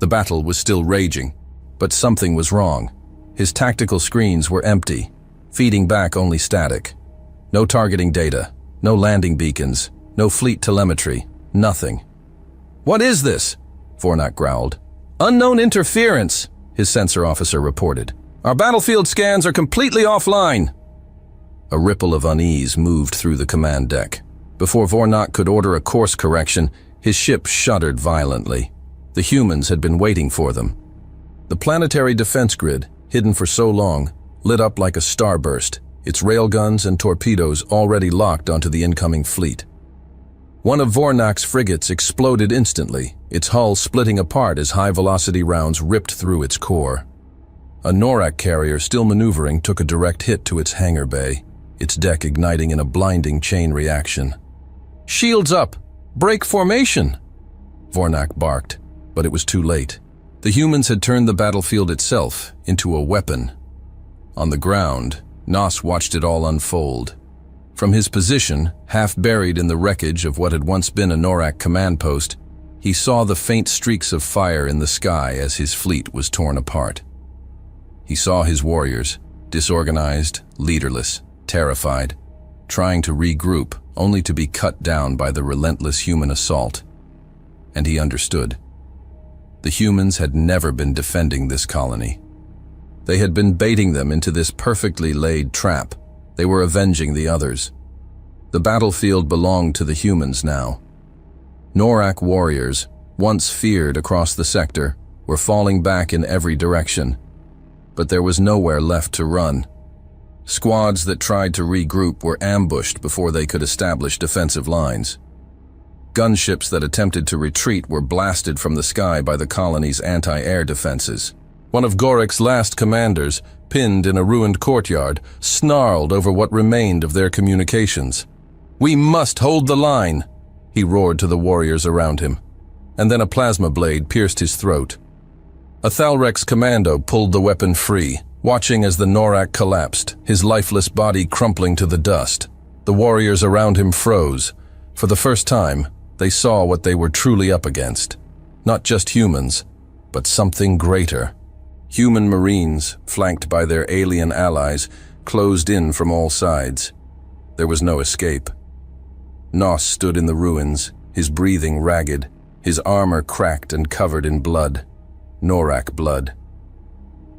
The battle was still raging. But something was wrong. His tactical screens were empty, feeding back only static. No targeting data, no landing beacons, no fleet telemetry, nothing. "What is this?" Fornak growled. "Unknown interference," his sensor officer reported. Our battlefield scans are completely offline. A ripple of unease moved through the command deck. Before Vornak could order a course correction, his ship shuddered violently. The humans had been waiting for them. The planetary defense grid, hidden for so long, lit up like a starburst, its railguns and torpedoes already locked onto the incoming fleet. One of Vornak's frigates exploded instantly, its hull splitting apart as high-velocity rounds ripped through its core. A Norak carrier still maneuvering took a direct hit to its hangar bay, its deck igniting in a blinding chain reaction. "Shields up! Break formation!" Vornak barked, but it was too late. The humans had turned the battlefield itself into a weapon. On the ground, Nos watched it all unfold. From his position, half buried in the wreckage of what had once been a Norak command post, he saw the faint streaks of fire in the sky as his fleet was torn apart. He saw his warriors, disorganized, leaderless, terrified, trying to regroup only to be cut down by the relentless human assault. And he understood. The humans had never been defending this colony. They had been baiting them into this perfectly laid trap. They were avenging the others. The battlefield belonged to the humans now. Norak warriors, once feared across the sector, were falling back in every direction. But there was nowhere left to run. Squads that tried to regroup were ambushed before they could establish defensive lines. Gunships that attempted to retreat were blasted from the sky by the colony's anti-air defenses. One of Gorik's last commanders, pinned in a ruined courtyard, snarled over what remained of their communications. "We must hold the line," he roared to the warriors around him. And then a plasma blade pierced his throat. A Thalrex commando pulled the weapon free, watching as the Norak collapsed, his lifeless body crumpling to the dust. The warriors around him froze. For the first time, they saw what they were truly up against. Not just humans, but something greater. Human marines, flanked by their alien allies, closed in from all sides. There was no escape. Nos stood in the ruins, his breathing ragged, his armor cracked and covered in blood. Norak blood.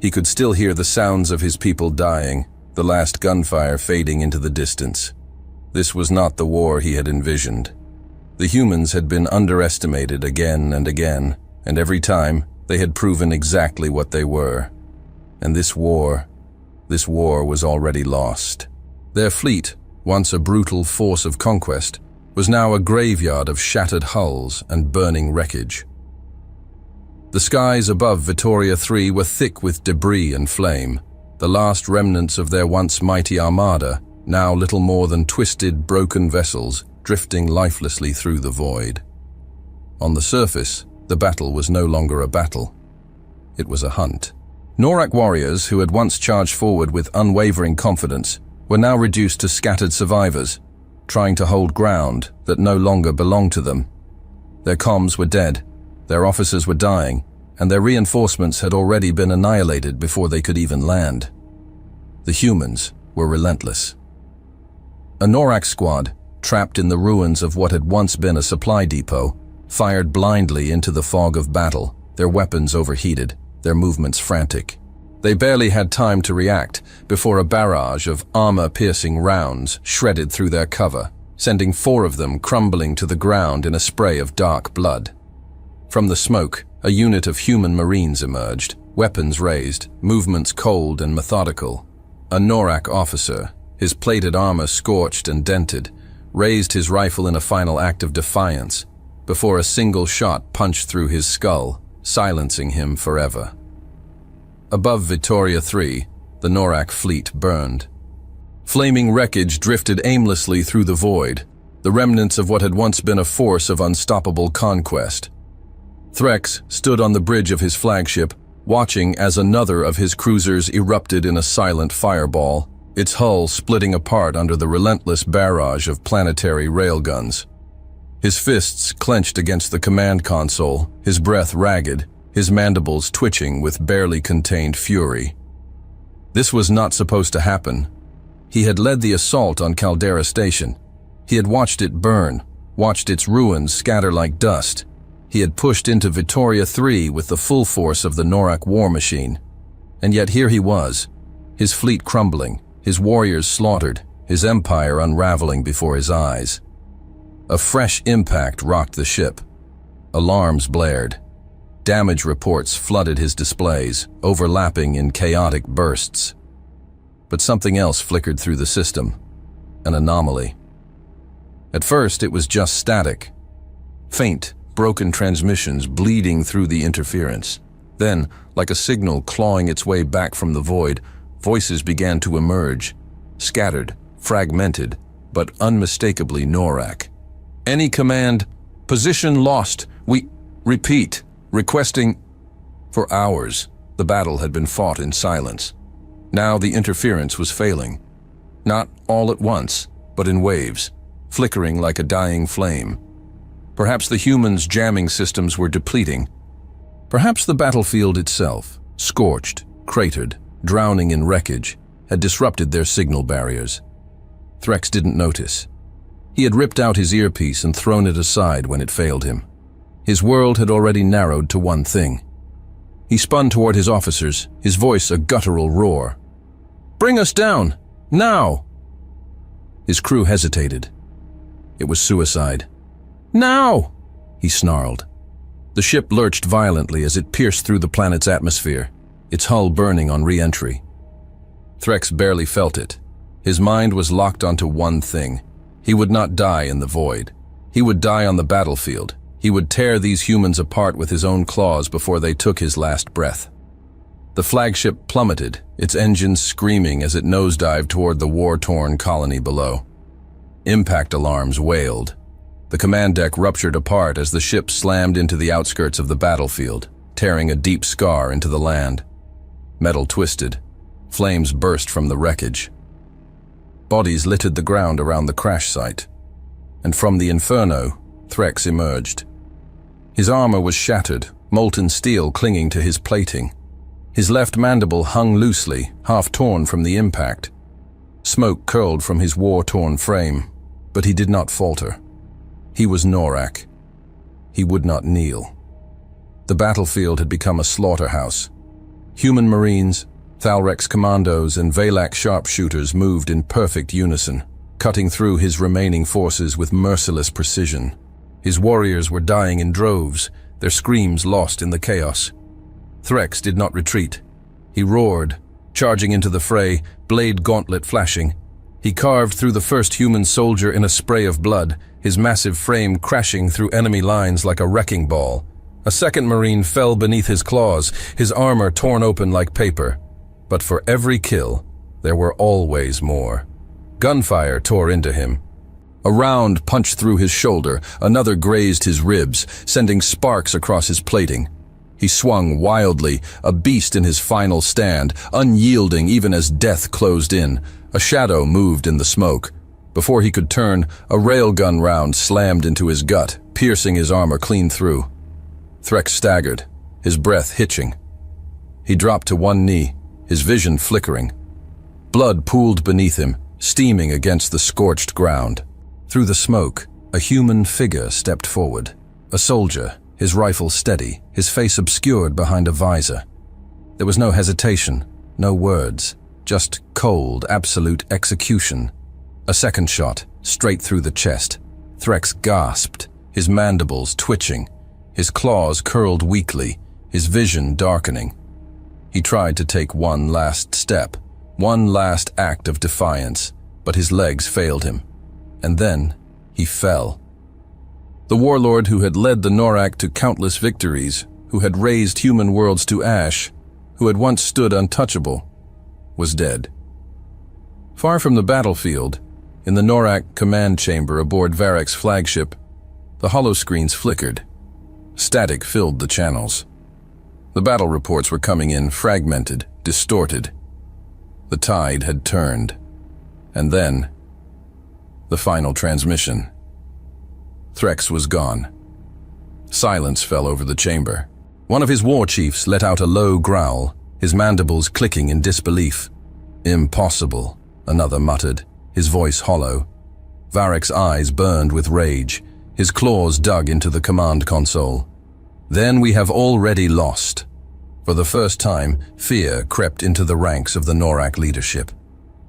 He could still hear the sounds of his people dying, the last gunfire fading into the distance. This was not the war he had envisioned. The humans had been underestimated again and again, and every time they had proven exactly what they were. And this war was already lost. Their fleet, once a brutal force of conquest, was now a graveyard of shattered hulls and burning wreckage. The skies above Vitoria III were thick with debris and flame, the last remnants of their once mighty armada, now little more than twisted, broken vessels drifting lifelessly through the void. On the surface, the battle was no longer a battle. It was a hunt. Norak warriors, who had once charged forward with unwavering confidence, were now reduced to scattered survivors, trying to hold ground that no longer belonged to them. Their comms were dead, their officers were dying, and their reinforcements had already been annihilated before they could even land. The humans were relentless. A Norak squad, trapped in the ruins of what had once been a supply depot, fired blindly into the fog of battle, their weapons overheated, their movements frantic. They barely had time to react before a barrage of armor-piercing rounds shredded through their cover, sending 4 of them crumbling to the ground in a spray of dark blood. From the smoke, a unit of human marines emerged, weapons raised, movements cold and methodical. A Norak officer, his plated armor scorched and dented, raised his rifle in a final act of defiance, before a single shot punched through his skull, silencing him forever. Above Vitoria III, the Norak fleet burned. Flaming wreckage drifted aimlessly through the void, the remnants of what had once been a force of unstoppable conquest. Threx stood on the bridge of his flagship, watching as another of his cruisers erupted in a silent fireball, its hull splitting apart under the relentless barrage of planetary railguns. His fists clenched against the command console, his breath ragged, his mandibles twitching with barely contained fury. This was not supposed to happen. He had led the assault on Caldera Station. He had watched it burn, watched its ruins scatter like dust. He had pushed into Vitoria III with the full force of the Norak war machine. And yet here he was, his fleet crumbling, his warriors slaughtered, his empire unraveling before his eyes. A fresh impact rocked the ship. Alarms blared. Damage reports flooded his displays, overlapping in chaotic bursts. But something else flickered through the system. An anomaly. At first, it was just static. Faint, broken transmissions bleeding through the interference. Then, like a signal clawing its way back from the void, voices began to emerge. Scattered, fragmented, but unmistakably Norak. Any command, position lost, repeat, requesting. For hours, the battle had been fought in silence. Now the interference was failing. Not all at once, but in waves, flickering like a dying flame. Perhaps the humans' jamming systems were depleting. Perhaps the battlefield itself, scorched, cratered, drowning in wreckage, had disrupted their signal barriers. Threx didn't notice. He had ripped out his earpiece and thrown it aside when it failed him. His world had already narrowed to one thing. He spun toward his officers, his voice a guttural roar. "Bring us down! Now!" His crew hesitated. It was suicide. "Now!" he snarled. The ship lurched violently as it pierced through the planet's atmosphere, its hull burning on re-entry. Threx barely felt it. His mind was locked onto one thing. He would not die in the void. He would die on the battlefield. He would tear these humans apart with his own claws before they took his last breath. The flagship plummeted, its engines screaming as it nosedived toward the war-torn colony below. Impact alarms wailed. The command deck ruptured apart as the ship slammed into the outskirts of the battlefield, tearing a deep scar into the land. Metal twisted. Flames burst from the wreckage. Bodies littered the ground around the crash site. And from the inferno, Threx emerged. His armor was shattered, molten steel clinging to his plating. His left mandible hung loosely, half torn from the impact. Smoke curled from his war-torn frame, but he did not falter. He was Norak. He would not kneel. The battlefield had become a slaughterhouse. Human marines, Thalrex commandos, and Valak sharpshooters moved in perfect unison, cutting through his remaining forces with merciless precision. His warriors were dying in droves, their screams lost in the chaos. Threx did not retreat. He roared, charging into the fray, blade gauntlet flashing. He carved through the first human soldier in a spray of blood, his massive frame crashing through enemy lines like a wrecking ball. A second Marine fell beneath his claws, his armor torn open like paper. But for every kill, there were always more. Gunfire tore into him. A round punched through his shoulder, another grazed his ribs, sending sparks across his plating. He swung wildly, a beast in his final stand, unyielding even as death closed in. A shadow moved in the smoke. Before he could turn, a railgun round slammed into his gut, piercing his armor clean through. Threx staggered, his breath hitching. He dropped to one knee, his vision flickering. Blood pooled beneath him, steaming against the scorched ground. Through the smoke, a human figure stepped forward. A soldier, his rifle steady, his face obscured behind a visor. There was no hesitation, no words, just cold, absolute execution. A second shot, straight through the chest. Threx gasped, his mandibles twitching, his claws curled weakly, his vision darkening. He tried to take one last step, one last act of defiance, but his legs failed him. And then he fell. The warlord who had led the Norak to countless victories, who had razed human worlds to ash, who had once stood untouchable, was dead. Far from the battlefield, in the Norak command chamber aboard Varek's flagship, the holoscreens flickered. Static filled the channels. The battle reports were coming in fragmented, distorted. The tide had turned. And then, the final transmission. Threx was gone. Silence fell over the chamber. One of his war chiefs let out a low growl, his mandibles clicking in disbelief. "Impossible," another muttered, his voice hollow. Varek's eyes burned with rage. His claws dug into the command console. "Then we have already lost." For the first time, fear crept into the ranks of the Norak leadership.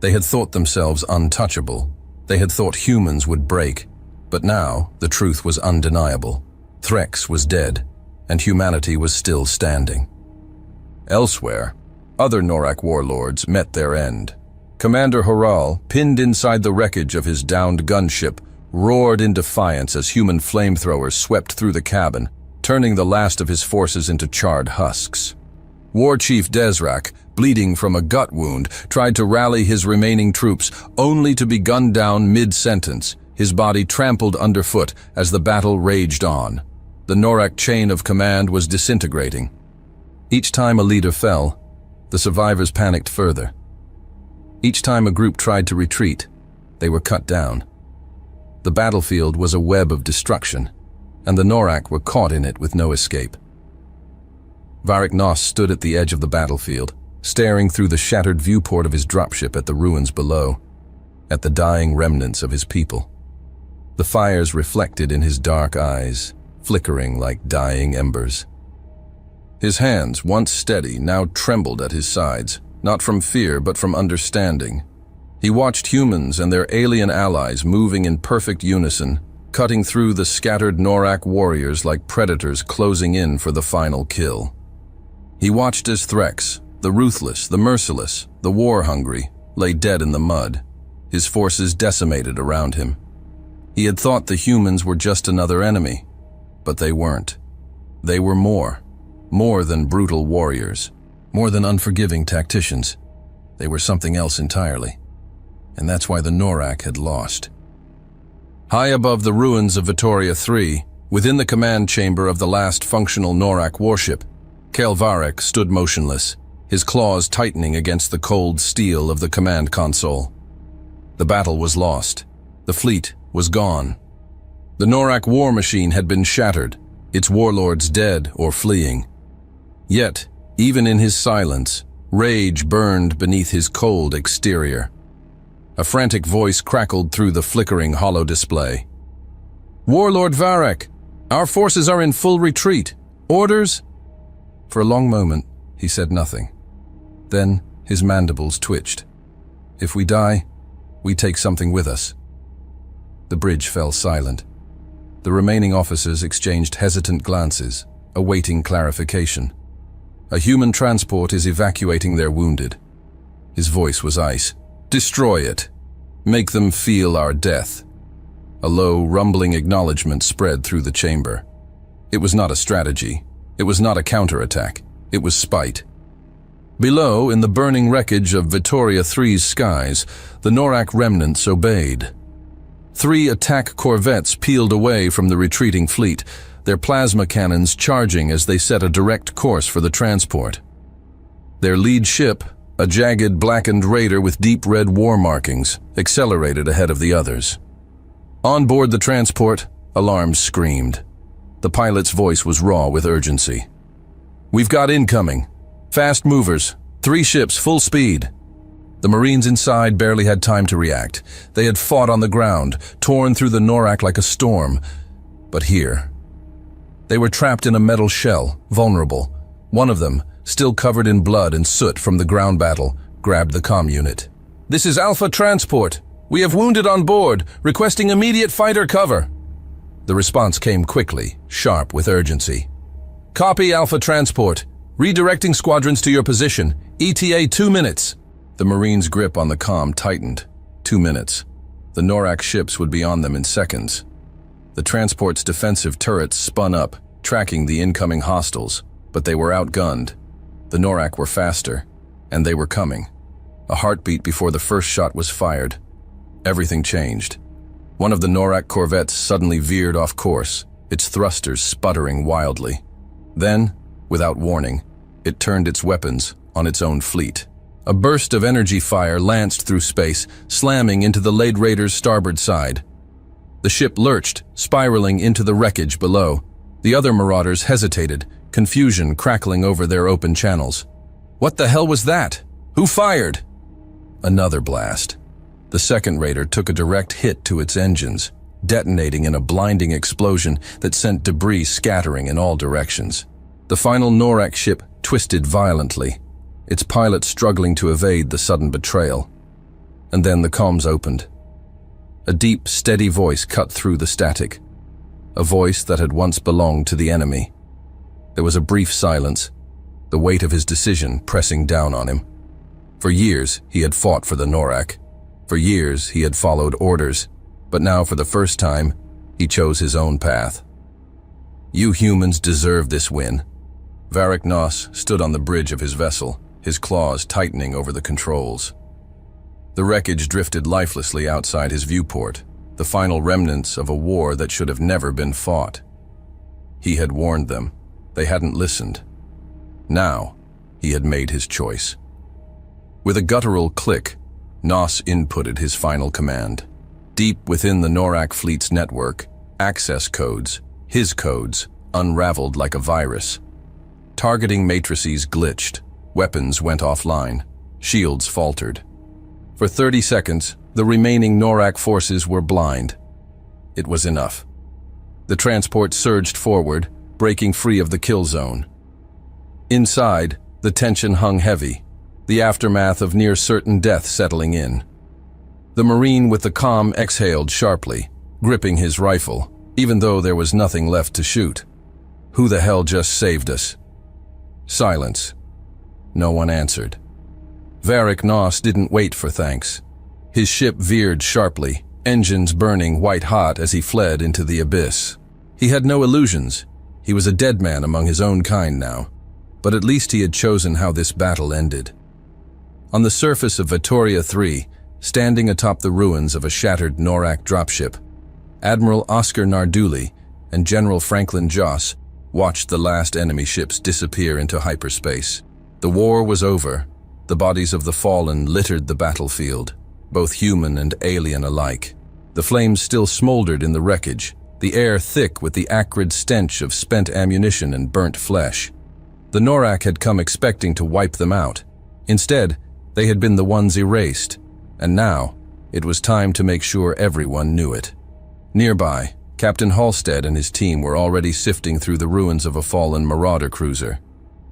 They had thought themselves untouchable. They had thought humans would break. But now, the truth was undeniable. Threx was dead, and humanity was still standing. Elsewhere, other Norak warlords met their end. Commander Horal, pinned inside the wreckage of his downed gunship, roared in defiance as human flamethrowers swept through the cabin, turning the last of his forces into charred husks. War Chief Desrak, bleeding from a gut wound, tried to rally his remaining troops, only to be gunned down mid-sentence, his body trampled underfoot as the battle raged on. The Norak chain of command was disintegrating. Each time a leader fell, the survivors panicked further. Each time a group tried to retreat, they were cut down. The battlefield was a web of destruction, and the Norak were caught in it with no escape. Varric Nos stood at the edge of the battlefield, staring through the shattered viewport of his dropship at the ruins below, at the dying remnants of his people. The fires reflected in his dark eyes, flickering like dying embers. His hands, once steady, now trembled at his sides, not from fear but from understanding. He watched humans and their alien allies moving in perfect unison, cutting through the scattered Norak warriors like predators closing in for the final kill. He watched as Threx, the ruthless, the merciless, the war-hungry, lay dead in the mud, his forces decimated around him. He had thought the humans were just another enemy, but they weren't. They were more than brutal warriors, more than unforgiving tacticians. They were something else entirely, and that's why the Norak had lost. High above the ruins of Vitoria III, within the command chamber of the last functional Norak warship, Kael Varric stood motionless, his claws tightening against the cold steel of the command console. The battle was lost. The fleet was gone. The Norak war machine had been shattered, its warlords dead or fleeing. Yet, even in his silence, rage burned beneath his cold exterior. A frantic voice crackled through the flickering hollow display. "Warlord Varric, our forces are in full retreat. Orders?" For a long moment, he said nothing. Then, his mandibles twitched. "If we die, we take something with us." The bridge fell silent. The remaining officers exchanged hesitant glances, awaiting clarification. A human transport is evacuating their wounded. His voice was ice. "Destroy it. Make them feel our death." A low, rumbling acknowledgement spread through the chamber. It was not a strategy. It was not a counterattack. It was spite. Below, in the burning wreckage of Vitoria III's skies, the Norak remnants obeyed. 3 attack corvettes peeled away from the retreating fleet, their plasma cannons charging as they set a direct course for the transport. Their lead ship, a jagged, blackened raider with deep red war markings, accelerated ahead of the others. On board the transport, alarms screamed. The pilot's voice was raw with urgency. "We've got incoming. Fast movers. 3 ships, full speed." The Marines inside barely had time to react. They had fought on the ground, torn through the Norak like a storm. But here, they were trapped in a metal shell, vulnerable. One of them, still covered in blood and soot from the ground battle, grabbed the comm unit. "This is Alpha Transport. We have wounded on board, requesting immediate fighter cover." The response came quickly, sharp with urgency. "Copy, Alpha Transport. Redirecting squadrons to your position. ETA 2 minutes." The Marines' grip on the comm tightened. 2 minutes. The Norak ships would be on them in seconds. The transport's defensive turrets spun up, tracking the incoming hostiles, but they were outgunned. The Norak were faster, and they were coming. A heartbeat before the first shot was fired. Everything changed. One of the Norak corvettes suddenly veered off course, its thrusters sputtering wildly. Then, without warning, it turned its weapons on its own fleet. A burst of energy fire lanced through space, slamming into the Lade Raider's starboard side. The ship lurched, spiraling into the wreckage below. The other marauders hesitated, confusion crackling over their open channels. What the hell was that? Who fired? Another blast. The second raider took a direct hit to its engines, detonating in a blinding explosion that sent debris scattering in all directions. The final Norak ship twisted violently, its pilot struggling to evade the sudden betrayal. And then the comms opened. A deep, steady voice cut through the static, a voice that had once belonged to the enemy. There was a brief silence, the weight of his decision pressing down on him. For years, he had fought for the NORAC. For years, he had followed orders, but now for the first time, he chose his own path. You humans deserve this win. Varric Nos stood on the bridge of his vessel, his claws tightening over the controls. The wreckage drifted lifelessly outside his viewport, the final remnants of a war that should have never been fought. He had warned them. They hadn't listened. Now, he had made his choice. With a guttural click, Nos inputted his final command. Deep within the NORAC fleet's network, access codes, his codes, unraveled like a virus. Targeting matrices glitched, weapons went offline, shields faltered. For 30 seconds, the remaining NORAC forces were blind. It was enough. The transport surged forward, breaking free of the kill zone. Inside, the tension hung heavy, the aftermath of near-certain death settling in. The Marine with the comm exhaled sharply, gripping his rifle, even though there was nothing left to shoot. Who the hell just saved us? Silence. No one answered. Varric Nos didn't wait for thanks. His ship veered sharply, engines burning white-hot as he fled into the abyss. He had no illusions. He was a dead man among his own kind now. But at least he had chosen how this battle ended. On the surface of Vittoria III, standing atop the ruins of a shattered NORAC dropship, Admiral Oscar Narduli and General Franklin Joss watched the last enemy ships disappear into hyperspace. The war was over. The bodies of the fallen littered the battlefield, both human and alien alike. The flames still smoldered in the wreckage, the air thick with the acrid stench of spent ammunition and burnt flesh. The NORAC had come expecting to wipe them out. Instead, they had been the ones erased, and now it was time to make sure everyone knew it. Nearby, Captain Halstead and his team were already sifting through the ruins of a fallen Marauder cruiser.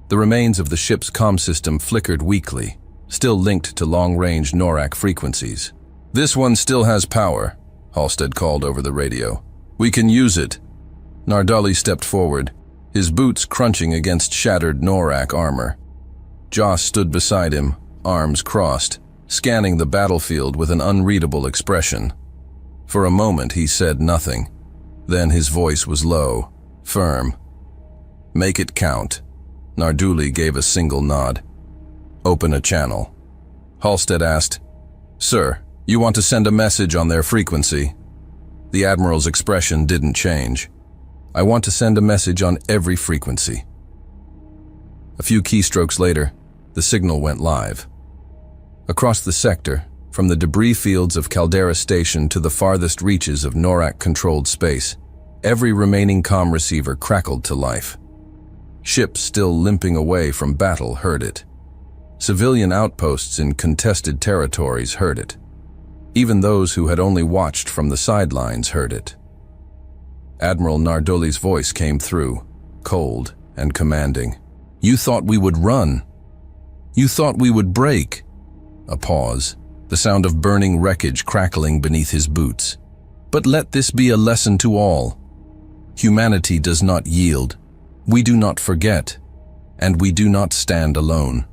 The remains of the ship's comm system flickered weakly, still linked to long-range NORAC frequencies. "This one still has power," Halstead called over the radio. "We can use it." Narduli stepped forward, his boots crunching against shattered NORAC armor. Joss stood beside him, arms crossed, scanning the battlefield with an unreadable expression. For a moment he said nothing. Then his voice was low, firm. "Make it count." Narduli gave a single nod. "Open a channel." Halstead asked, "Sir, you want to send a message on their frequency?" The Admiral's expression didn't change. "I want to send a message on every frequency." A few keystrokes later, the signal went live. Across the sector, from the debris fields of Caldera Station to the farthest reaches of NORAC-controlled space, every remaining comm receiver crackled to life. Ships still limping away from battle heard it. Civilian outposts in contested territories heard it. Even those who had only watched from the sidelines heard it. Admiral Narduli's voice came through, cold and commanding. "You thought we would run. You thought we would break." A pause, the sound of burning wreckage crackling beneath his boots. "But let this be a lesson to all. Humanity does not yield. We do not forget, and we do not stand alone."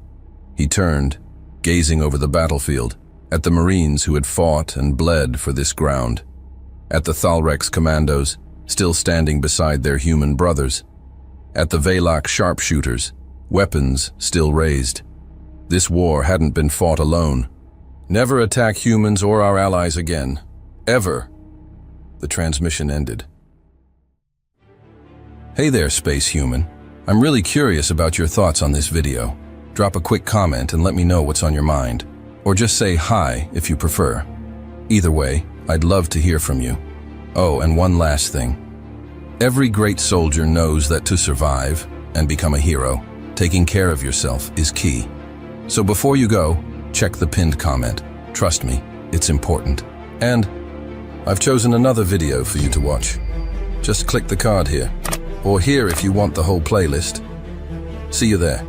He turned, gazing over the battlefield, at the Marines who had fought and bled for this ground, at the Thalrex commandos, still standing beside their human brothers, at the Velak sharpshooters, weapons still raised. This war hadn't been fought alone. "Never attack humans or our allies again. Ever." The transmission ended. Hey there, space human. I'm really curious about your thoughts on this video. Drop a quick comment and let me know what's on your mind. Or just say hi if you prefer. Either way, I'd love to hear from you. Oh, and one last thing. Every great soldier knows that to survive and become a hero, taking care of yourself is key. So before you go, check the pinned comment. Trust me, it's important. And I've chosen another video for you to watch. Just click the card here, or here if you want the whole playlist. See you there.